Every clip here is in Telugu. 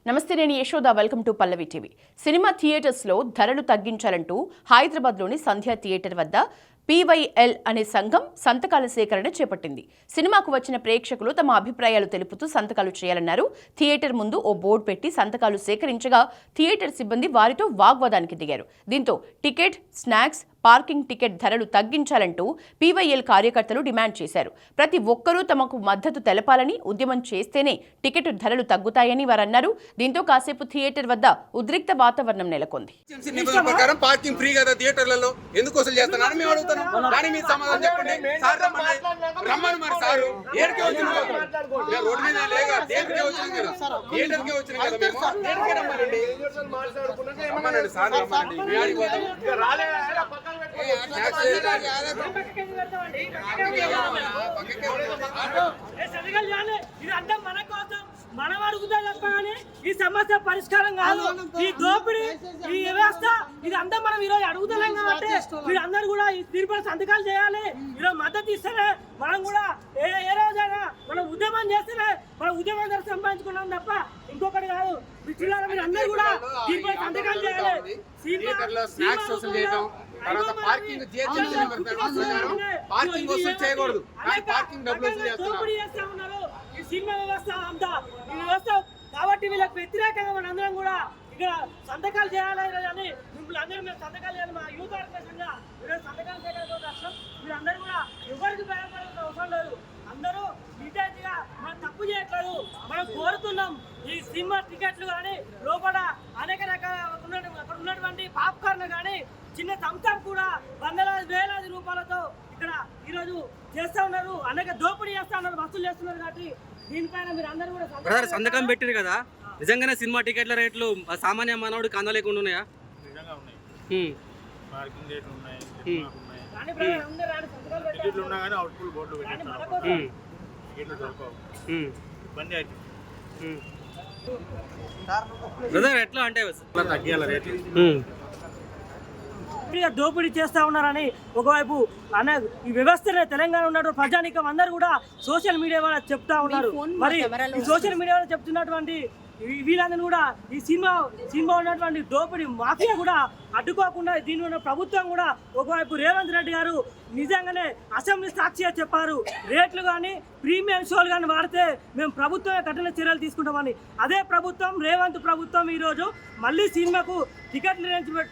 నమస్తే, నేను Yashoda. Welcome to Pallavi TV. Cinema థియేటర్స్లో ధరలు తగ్గించాలంటూ హైదరాబాద్లోని సంధ్యా థియేటర్ వద్ద పీవైఎల్ అనే సంఘం సంతకాల సేకరణ చేపట్టింది. సినిమాకు వచ్చిన ప్రేక్షకులు తమ అభిప్రాయాలు తెలుపుతూ సంతకాలు చేయాలన్నారు. థియేటర్ ముందు ఓ బోర్డు పెట్టి సంతకాలు సేకరించగా థియేటర్ సిబ్బంది వారితో వాగ్వాదానికి దిగారు. దీంతో టికెట్, స్నాక్స్, పార్కింగ్ టికెట్ ధరలు తగ్గించాలంటూ పీవైఎల్ కార్యకర్తలు డిమాండ్ చేశారు. ప్రతి ఒక్కరూ తమకు మద్దతు తెలపాలని, ఉద్యమం చేస్తేనే టికెట్ ధరలు తగ్గుతాయని వారన్నారు. దీంతో కాసేపు థియేటర్ వద్ద ఉద్రిక్త వాతావరణం నెలకొంది. ఇదంతా మన కోసం మనం అడుగుతా తప్ప కానీ ఈ సమస్య పరిష్కారం కాదు. ఈ దోపిడీ, ఈ వ్యవస్థ ఇదంతా మనం ఈరోజు అడుగుతున్నాం కాబట్టి మీరందరూ కూడా ఈ తీర్పుల సంతకాలు చేయాలి. ఈరోజు మద్దతు ఇస్తేనే మనం కూడా ఏ రోజైనా మనం ఉద్యమం చేస్తేనే మనం ఉద్యమం ధర సంపాదించుకున్నాం తప్ప ఇంకొకటి కాదు. మీరు అందరూ కూడా తీర్పుల సంతకాలు చేయాలి. సినిమా వ్యవస్థ అంతా ఈ వ్యవస్థ కాబట్టి వీళ్ళకి వ్యతిరేకంగా మనందరం కూడా ఇక్కడ సంతకాలు చేయాలని మిమ్మల్ని అందరూ మేము సంతకాలు చేయాలి. మా యూత్ ఆర్గనైజేషన్గా ఈరోజు సంతకాలు చేయడం మీరందరూ కూడా ఎవరికి భయపడాల్సిన అవసరం లేదు. అందరూ నిజాయితీగా మనం తప్పు చేయట్లేదు. మనం కోరుతున్నాం ఈ సినిమా టికెట్లు కానీ లోపల అనేక రకాల అక్కడ ఉన్నటువంటి పాప్కార్న్ కానీ చిన్న థమ్స్అప్ కూడా వందలాది వేలాది రూపాయలతో ఇక్కడ ఈరోజు చేస్తా ఉన్నారు. అనేక దోపిడీ చేస్తా ఉన్నారు, వసూలు చేస్తున్నారు. కాబట్టి దీనిపైన మీరు అందరూ కూడా సంతకం పెట్టారు కదా. నిజంగానే సినిమా టికెట్ల రేట్లు సామాన్య మానవుడికి అందలేకుండా ఉన్నాయా? ఎట్లా అంటే తగ్గియాల రేట్లు దోపిడీ చేస్తా ఉన్నారని ఒకవైపు ఈ వ్యవస్థనే తెలంగాణ ఉన్నటువంటి ప్రజానీకం అందరూ కూడా సోషల్ మీడియా వల్ల చెప్తా ఉన్నారు. మరి ఈ సోషల్ మీడియా వల్ల చెప్తున్నటువంటి వీళ్ళందరూ కూడా ఈ సినిమా ఉన్నటువంటి దోపిడీ మాఫియా కూడా అడ్డుకోకుండా దీని ఉన్న ప్రభుత్వం కూడా ఒకవైపు రేవంత్ రెడ్డి గారు నిజంగానే అసెంబ్లీ సాక్షిగా చెప్పారు. రేట్లు కానీ ప్రీమియం షోలు కానీ వాడితే మేము ప్రభుత్వమే కఠిన చర్యలు తీసుకుంటామని. అదే ప్రభుత్వం, రేవంత్ ప్రభుత్వం ఈరోజు మళ్ళీ సినిమాకు టికెట్లు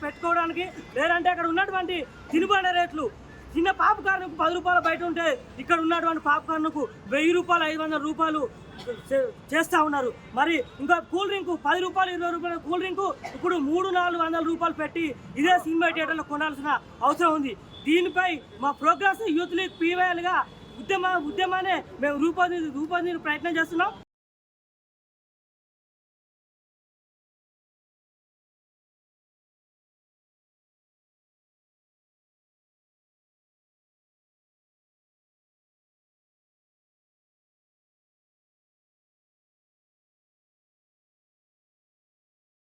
పెట్టుకోవడానికి లేదంటే అక్కడ ఉన్నటువంటి తినుబండ రేట్లు చిన్న పాప్కార్న్కు 10 రూపాయలు బయట ఉంటే ఇక్కడ ఉన్నటువంటి పాప్కార్న్కు 1000 రూపాయలు 500 రూపాయలు చేస్తూ ఉన్నారు. మరి ఇంకా కూల్ డ్రింక్ 10 రూపాయలు 20 రూపాయల కూల్ డ్రింక్ ఇప్పుడు 300-400 రూపాయలు పెట్టి ఇదే సినిమా థియేటర్లో కొనాల్సిన అవసరం ఉంది. దీనిపై మా ప్రోగ్రెస్ యూత్ లీగ్ పీవైఎల్గా ఉద్యమాన్ని మేము రూపొందించే ప్రయత్నం చేస్తున్నాం.